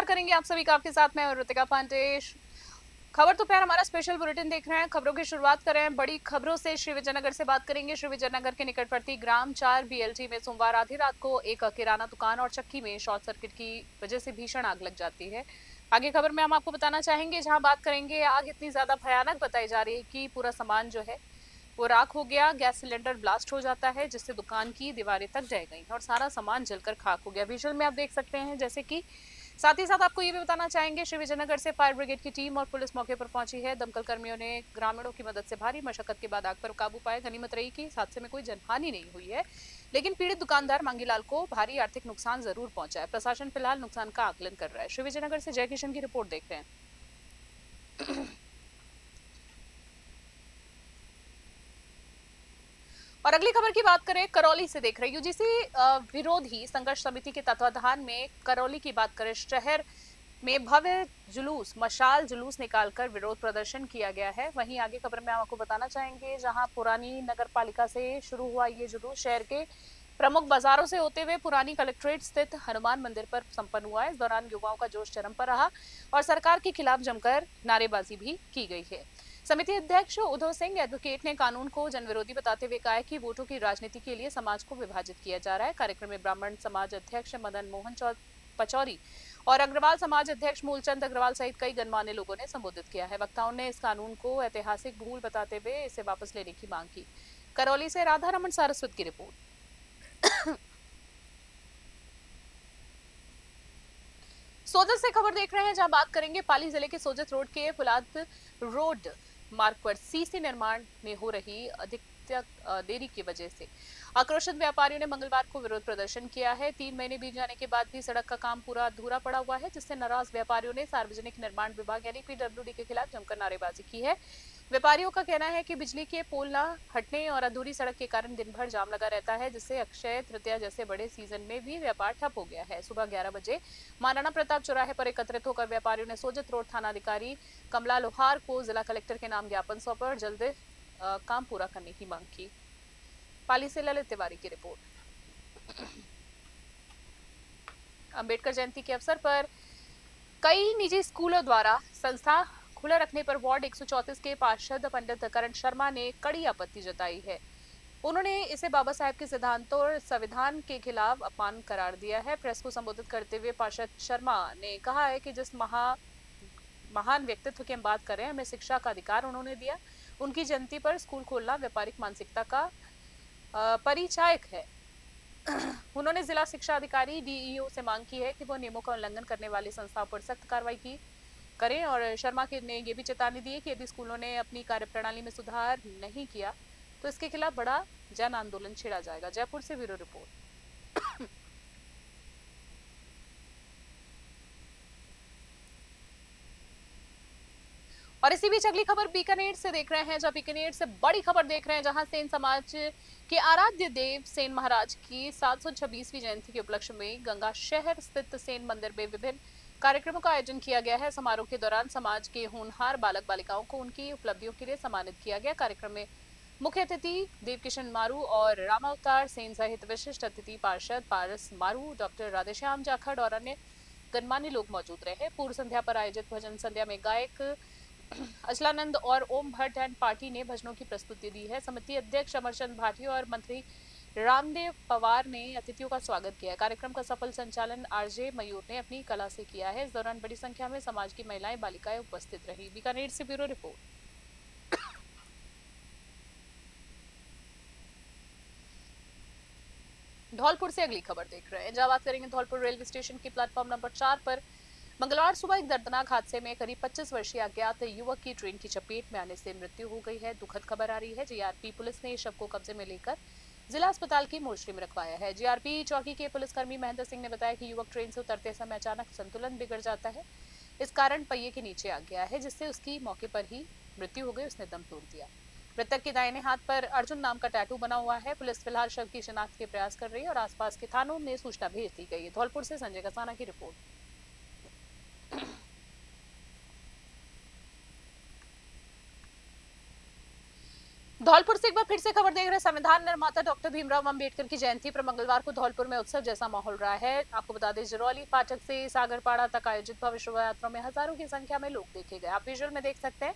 नमस्कार करेंगे आप सभी का, आपके साथ मैं ऋतिका पांडे। खबर तो प्यार हमारा स्पेशल बुलेटिन देख रहे हैं। खबरों की शुरुआत कर रहे हैं बड़ी खबरों से। श्री विजयनगर से बात करेंगे। श्री विजयनगर के निकटवर्ती ग्राम 4 बीएलटी में सोमवार आधी रात को एक किराना दुकान और चक्की में शॉर्ट सर्किट की वजह से भीषण आग लग जाती है। आगे खबर में हम आपको बताना चाहेंगे, जहां बात करेंगे, आग इतनी ज्यादा भयानक बताई जा रही है कि पूरा सामान जो है वो राख हो गया। गैस सिलेंडर ब्लास्ट हो जाता है, जिससे दुकान की दीवारें तक ढह गई और सारा सामान जलकर खाक हो गया। विजुअल में आप देख सकते हैं। जैसे कि साथ ही साथ आपको ये भी बताना चाहेंगे, श्री विजयनगर से फायर ब्रिगेड की टीम और पुलिस मौके पर पहुंची है। दमकल कर्मियों ने ग्रामीणों की मदद से भारी मशक्कत के बाद आग पर काबू पाया। गनीमत रही कि इस हादसे में कोई जनहानि नहीं हुई है, लेकिन पीड़ित दुकानदार मांगीलाल को भारी आर्थिक नुकसान जरूर पहुंचा है। प्रशासन फिलहाल नुकसान का आकलन कर रहा है। श्री विजयनगर से जय किशन की रिपोर्ट देख रहे हैं। और अगली खबर की बात करें, करौली से देख रहे हैं। यूजीसी विरोधी संघर्ष समिति के तत्वाधान में करौली की बात करें, शहर में भव्य जुलूस, मशाल जुलूस निकालकर विरोध प्रदर्शन किया गया है। वहीं आगे खबर में आपको बताना चाहेंगे, जहां पुरानी नगर पालिका से शुरू हुआ ये जुलूस शहर के प्रमुख बाजारों से होते हुए पुरानी कलेक्ट्रेट स्थित हनुमान मंदिर पर संपन्न हुआ। इस दौरान युवाओं का जोश चरम पर रहा और सरकार के खिलाफ जमकर नारेबाजी भी की गई है। समिति अध्यक्ष उद्धव सिंह एडवोकेट ने कानून को जनविरोधी बताते हुए कहा कि वोटों की राजनीति के लिए समाज को विभाजित किया जा रहा है। कार्यक्रम में ब्राह्मण समाज अध्यक्ष मदन मोहन पचौरी और अग्रवाल समाज अध्यक्ष मूलचंद अग्रवाल सहित कई गणमान्य लोगों ने संबोधित किया है। वक्ताओं ने इस कानून को ऐतिहासिक भूल बताते हुए इसे वापस लेने की मांग की। करौली से राधा रमन सारस्वत की रिपोर्ट। सोजत से खबर देख रहे हैं, जहां बात करेंगे पाली जिले के सोजत रोड के फुलाद रोड मार्ग पर सीसी निर्माण में हो रही अधिक देरी की वजह से आक्रोशित व्यापारियों ने मंगलवार को विरोध प्रदर्शन किया है। 3 महीने बीत जाने के बाद भी सड़क का काम पूरा अधूरा पड़ा हुआ है, जिससे नाराज व्यापारियों ने सार्वजनिक निर्माण विभाग यानी पीडब्ल्यूडी के खिलाफ जमकर नारेबाजी की है। व्यापारियों का कहना है कि बिजली के पोल न हटने और अधूरी सड़क के कारण दिन भर जाम लगा रहता है, जिससे अक्षय तृतीया जैसे बड़े सीजन में भी व्यापार ठप हो गया है। सुबह 11 बजे महाराणा प्रताप चौराहे पर एकत्रित होकर व्यापारियों ने सोजत रोड थानाधिकारी कमला लोहार को जिला कलेक्टर के नाम ज्ञापन सौंपा और जल्द काम पूरा करने की मांग की। पाली से ललित तिवारी की रिपोर्ट। अंबेडकर जयंती के अवसर पर कई निजी स्कूलों द्वारा संस्था खुला रखने पर वार्ड 134 के पार्षद पंडित करण शर्मा ने कड़ी आपत्ति जताई है। उन्होंने इसे बाबा साहेब के सिद्धांतों और संविधान के खिलाफ अपमान करार दिया है। प्रेस को संबोधित करते हुए पार्षद शर्मा ने कहा है कि जिस महान व्यक्तित्व की हम बात करें, हमें शिक्षा का अधिकार उन्होंने दिया। उनकी जयंती पर स्कूल खोलना व्यापारिक मानसिकता का परिचायक है। उन्होंने जिला शिक्षा अधिकारी डीईओ से मांग की है कि वो नियमों का उल्लंघन करने वाली संस्थाओं पर सख्त कार्रवाई करें और शर्मा ने ये भी चेतावनी दी है कि यदि स्कूलों ने अपनी कार्यप्रणाली में सुधार नहीं किया तो इसके खिलाफ बड़ा जन आंदोलन छेड़ा जाएगा। जयपुर से ब्यूरो रिपोर्ट। और इसी बीच अगली खबर बीकानेर से देख रहे हैं, जहां बीकानेर से बड़ी खबर देख रहे हैं, जहां सेन समाज के आराध्य देव सेन महाराज की 726वीं जयंती के उपलक्ष्य में गंगा शहर स्थित सेन मंदिर में विभिन्न कार्यक्रमों का आयोजन किया गया है। समारोह के दौरान समाज के होनहार बालक बालिकाओं को उनकी उपलब्धियों के लिए सम्मानित किया गया। कार्यक्रम में मुख्य अतिथि देवकिशन मारू और रामावतार सेन सहित विशिष्ट अतिथि पार्षद पारस मारू, डॉक्टर राधेश्याम जाखड़ और अन्य गणमान्य लोग मौजूद रहे। पूर्व संध्या पर आयोजित भजन संध्या में गायक अचलानंद और ओम भट्ट एंड पार्टी ने भजनों की प्रस्तुति दी है। समिति अध्यक्ष अमरचंद भाटी और मंत्री रामदेव पवार ने अतिथियों का स्वागत किया। कार्यक्रम का सफल संचालन आरजे मयूर ने अपनी कला से किया है। इस दौरान बड़ी संख्या में समाज की महिलाएं बालिकाएं उपस्थित रही। बीकानेर से ब्यूरो रिपोर्ट। धौलपुर से अगली खबर देख रहे हैं, जहां बात करेंगे धौलपुर रेलवे स्टेशन के प्लेटफॉर्म नंबर 4 पर मंगलवार सुबह एक दर्दनाक हादसे में करीब 25 वर्षीय अज्ञात युवक की ट्रेन की चपेट में आने से मृत्यु हो गई है। दुखद खबर आ रही है। जीआरपी पुलिस ने शव को कब्जे में लेकर जिला अस्पताल की मोर्चरी में रखवाया है। जीआरपी चौकी के पुलिसकर्मी महेंद्र सिंह ने बताया कि युवक ट्रेन से उतरते समय अचानक संतुलन बिगड़ जाता है। इस कारण पहिए के नीचे आ गया है, जिससे उसकी मौके पर ही मृत्यु हो गई। उसने दम तोड़ दिया। मृतक के दाहिने हाथ पर अर्जुन नाम का टैटू बना हुआ है। पुलिस फिलहाल शव की शिनाख्त के प्रयास कर रही है और आसपास के थानों में सूचना भेज दी गई है। धौलपुर से संजय कसाना की रिपोर्ट। धौलपुर से एक बार फिर से खबर देख रहे हैं। संविधान निर्माता डॉक्टर भीमराव अंबेडकर की जयंती पर मंगलवार को धौलपुर में उत्सव जैसा माहौल रहा है। आपको बता दें, जरौली फाटक से सागरपाड़ा तक आयोजित भव्य शोभा यात्रा में हजारों की संख्या में लोग देखे गए। आप विजुअल में देख सकते हैं,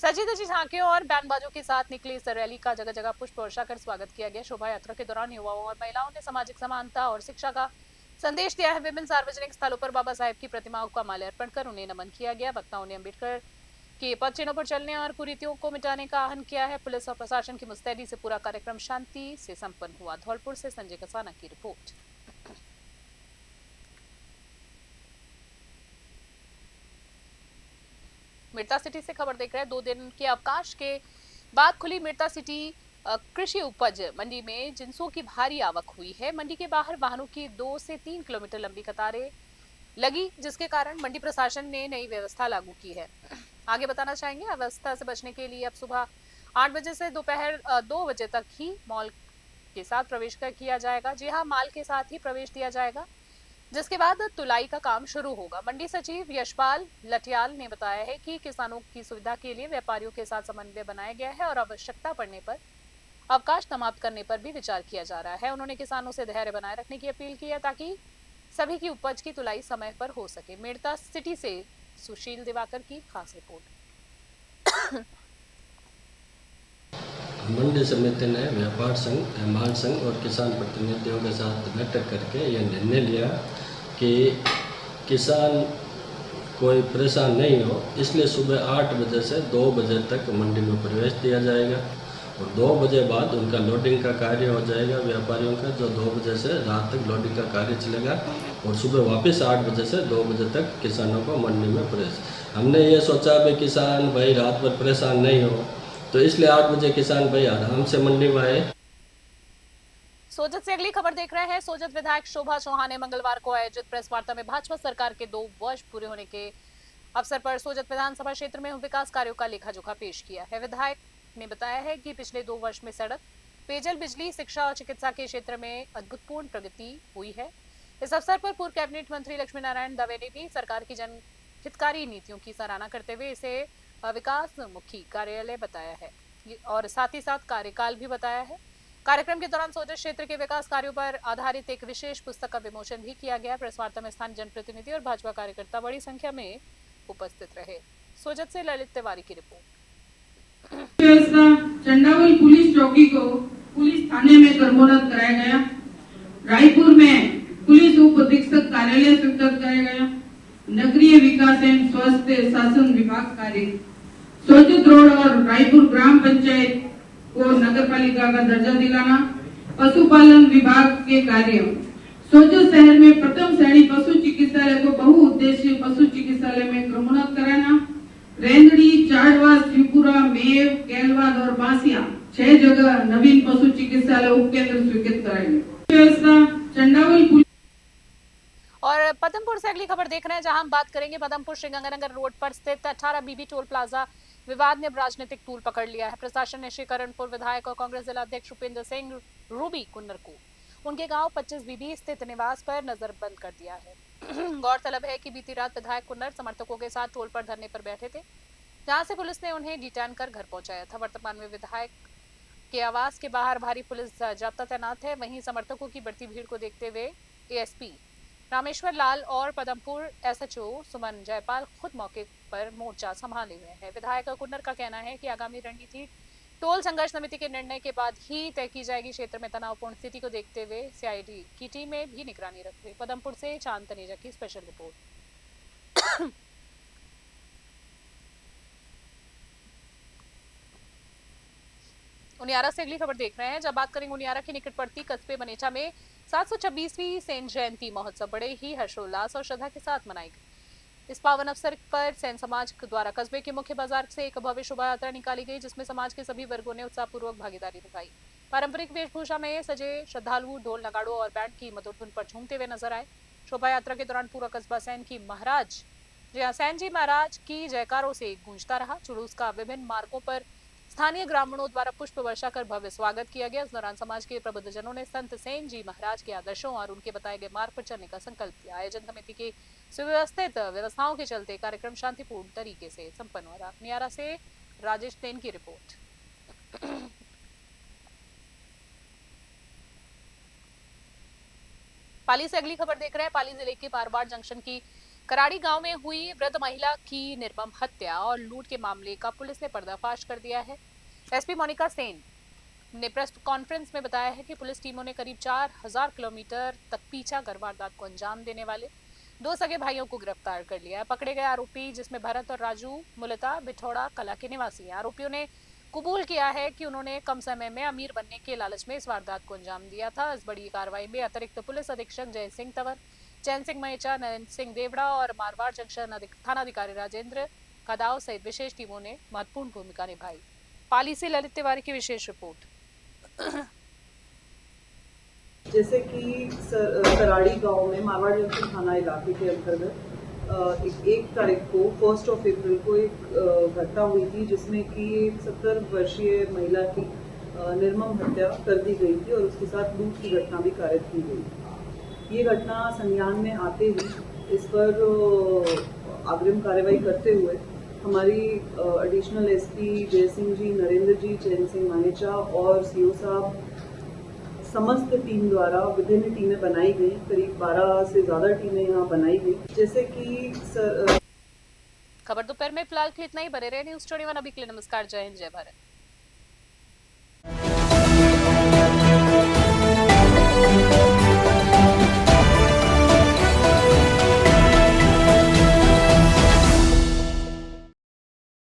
सजी धजी झांकियों और बैंड बाजों के साथ निकली इस रैली का जगह जगह पुष्प वर्षा कर स्वागत किया गया। शोभा यात्रा के दौरान युवाओं और महिलाओं ने सामाजिक समानता और शिक्षा का संदेश दिया है। विभिन्न सार्वजनिक स्थलों पर बाबा साहेब की प्रतिमाओं का माल्यार्पण कर उन्हें नमन किया गया। वक्ताओं ने अम्बेडकर के पद चिन्हों पर चलने और कुरीतियों को मिटाने का आह्वान किया है। पुलिस और प्रशासन की मुस्तैदी से पूरा कार्यक्रम शांति से संपन्न हुआ। धौलपुर से संजय कसाना की रिपोर्ट। मिर्ता सिटी से खबर देख रहे हैं। 2 दिन के अवकाश के बाद खुली मिर्ता सिटी कृषि उपज मंडी में जिंसों की भारी आवक हुई है। मंडी के बाहर वाहनों की 2 से 3 किलोमीटर लंबी कतारें लगी, जिसके कारण मंडी प्रशासन ने नई व्यवस्था लागू की है। आगे बताना चाहेंगे, अव्यवस्था से बचने के लिए अब सुबह 8 बजे से दोपहर 2 बजे तक ही मॉल के साथ प्रवेश किया जाएगा। जी हाँ, माल के साथ ही प्रवेश दिया जाएगा, जिसके बाद तुलाई का काम शुरू होगा। मंडी सचिव यशपाल लठियाल ने बताया है कि किसानों की सुविधा के लिए व्यापारियों के साथ समन्वय बनाया गया है और आवश्यकता पड़ने पर अवकाश समाप्त करने पर भी विचार किया जा रहा है। उन्होंने किसानों से धैर्य बनाए रखने की अपील की है ताकि सभी की उपज की तुलाई समय पर हो सके। मेड़ता सिटी से सुशील दिवाकर की खास रिपोर्ट। मंडी समिति ने व्यापार संघ, माल संघ और किसान प्रतिनिधियों के साथ बैठक करके यह निर्णय लिया कि किसान कोई परेशान नहीं हो, इसलिए सुबह 8 बजे से 2 बजे तक मंडी में प्रवेश दिया जाएगा और 2 बजे बाद उनका लोडिंग का कार्य हो जाएगा। व्यापारियों का जो 2 बजे से रात तक लोडिंग का कार्य चलेगा और सुबह वापस 8 बजे से 2 बजे तक किसानों को मंडी में प्रवेश। हमने ये सोचा भाई किसान भाई रात भर परेशान नहीं हो, तो इसलिए 8 बजे किसान भाई आराम से मंडी में आए। सोजत से अगली खबर देख रहे हैं। सोजत विधायक शोभा चौहान ने मंगलवार को आयोजित प्रेस वार्ता में भाजपा सरकार के 2 वर्ष पूरे होने के अवसर पर सोजत विधानसभा क्षेत्र में विकास कार्यों का लेखा जोखा पेश किया है। विधायक ने बताया है कि पिछले 2 वर्ष में सड़क, पेयजल, बिजली, शिक्षा और चिकित्सा के क्षेत्र में अद्भुतपूर्ण प्रगति हुई है। इस अवसर पर पूर्व कैबिनेट मंत्री लक्ष्मी नारायण दवे ने भी सरकार की जनहितकारी नीतियों की सराहना करते हुए इसे विकास मुखी कार्यालय बताया है और साथ ही साथ कार्यकाल भी बताया है। कार्यक्रम के दौरान सोजत क्षेत्र के विकास कार्यों पर आधारित एक विशेष पुस्तक का विमोचन भी किया गया। प्रेस वार्ता में स्थानीय जनप्रतिनिधि और भाजपा कार्यकर्ता बड़ी संख्या में उपस्थित रहे। सोजत से ललित तिवारी की रिपोर्ट। चंडावल पुलिस चौकी को पुलिस थाने में कर्मोन्नत कराया गया। रायपुर में पुलिस उप अधीक्षक कार्यालय स्वीकृत कराया गया। नगरीय विकास एवं स्वास्थ्य शासन विभाग कार्य, सोजत रोड और रायपुर ग्राम पंचायत को नगर पालिका का दर्जा दिलाना, पशुपालन विभाग के कार्य, सोजत शहर में प्रथम श्रेणी पशु चिकित्सालय को बहुउद्देशीय पशु चिकित्सालय में क्रमोन्नत कराना, रेंदड़ी, चाड़वा, शिवपुरा, मेव, केलवाद और बासिया 6 जगह नवीन पशु चिकित्सालय उपकेंद्र स्वीकृत कराएंगे। व्यवस्था चंडावल और पदमपुर से अगली खबर देख रहे हैं, जहां हम बात करेंगे पदमपुर श्रीगंगानगर रोड पर स्थित 18 बीबी टोल प्लाजा विवाद ने अब राजनीतिक तूल पकड़ लिया है। प्रशासन ने श्रीकरणपुर विधायक और कांग्रेस जिला अध्यक्ष उपेंद्र सिंह रूबी कुन्नर को उनके गांव 25 बीबी स्थित निवास पर नजरबंद कर दिया है। गौरतलब है कि बीती रात विधायक कुन्नर समर्थकों के साथ टोल पर धरने पर बैठे थे, जहां से पुलिस ने उन्हें डिटेन कर घर पहुंचाया था। वर्तमान में विधायक के आवास के बाहर भारी पुलिस जाब्ता तैनात है। वहीं समर्थकों की बढ़ती भीड़ को देखते हुए एएसपी रामेश्वर लाल और पदमपुर एसएचओ सुमन जयपाल खुद मौके पर मोर्चा संभाले हुए हैं। विधायक कुन्नर का कहना है कि आगामी रणनीति टोल संघर्ष समिति के निर्णय के बाद ही तय की जाएगी। क्षेत्र में तनावपूर्ण स्थिति को देखते हुए सीआईडी की टीम में भी निगरानी रखते। पदमपुर से चांद तनेजा की स्पेशल रिपोर्ट। उनियारा से अगली खबर देख रहे हैं। जब बात करेंगे उनियारा के निकटवर्ती कस्बे बनेचा में 726वीं सेन जयंती महोत्सव बड़े ही हर्षोल्लास और श्रद्धा के साथ मनाई गई। इस पावन अवसर पर सेन समाज द्वारा कस्बे के मुख्य बाजार से एक भव्य शोभा यात्रा निकाली गई, जिसमें समाज के सभी वर्गों ने उत्साहपूर्वक भागीदारी निभाई। पारंपरिक वेशभूषा में सजे श्रद्धालु ढोल, नगाड़ों और बैंड की मधुर धुन पर झूमते हुए नजर आए। शोभा यात्रा के दौरान पूरा कस्बा सैन जी महाराज की जयकारों से गूंजता रहा। जुलूस का विभिन्न मार्गों पर स्थानीय ग्रामीणों द्वारा पुष्प वर्षा कर भव्य स्वागत किया गया। इस दौरान समाज के प्रबुद्धजनों ने संत सेन जी महाराज के आदर्शों और उनके बताए गए मार्ग पर चलने का संकल्प किया। आयोजन समिति की सुव्यवस्थित व्यवस्थाओं के चलते कार्यक्रम शांतिपूर्ण तरीके से संपन्न हो रहा। नियारा से राजेश तेन की रिपोर्ट। पाली से अगली खबर देख रहे हैं। पाली जिले के मारवाड़ जंक्शन की कराड़ी गांव में हुई वृद्ध महिला की निर्मम हत्या और लूट के मामले का पुलिस ने पर्दाफाश कर दिया है। एसपी मोनिका सेन ने प्रेस कॉन्फ्रेंस में बताया है कि पुलिस टीमों ने करीब 4000 किलोमीटर तक पीछा कर वारदात को अंजाम देने वाले 2 सगे भाइयों को गिरफ्तार कर लिया है। पकड़े गए आरोपी, जिसमें भरत और राजू मूलतः बिठौड़ा कला के निवासी हैं, आरोपियों ने कबूल किया है कि उन्होंने कम समय में अमीर बनने के लालच में इस वारदात को अंजाम दिया था। इस बड़ी कार्रवाई में अतिरिक्त पुलिस अधीक्षक जय सिंह तंवर, चैन सिंह महेचा, नरेंद्र सिंह देवड़ा और मारवाड़ जंक्शन थानाधिकारी राजेंद्र कदाव सहित विशेष टीमों ने महत्वपूर्ण भूमिका निभाई। पाली से ललित तिवारी की विशेष रिपोर्ट। जैसे कि कराड़ी गांव में मारवाड़ जंक्शन थाना इलाके के अंतर्गत 1 तारीख को 1 अप्रैल को एक घटना हुई थी, जिसमें कि एक 70 वर्षीय महिला की निर्मम हत्या कर दी गई थी और उसके साथ लूट की घटना भी कारित की गई। ये घटना संज्ञान में आते ही इस पर अग्रिम कार्रवाई करते हुए हमारी एडिशनल एसपी जय सिंह जी, नरेंद्र जी, चैन सिंह महेचा और सीओ साहब समस्त टीम द्वारा विभिन्न टीमें बनाई गई। करीब 12 से ज़्यादा टीमें यहाँ बनाई गई। जैसे कि खबर दोपहर में फिलहाल के लिए इतना ही। बने रहे न्यूज़ 21 अभी के लिए। नमस्कार, जय हिंद, जय भारत।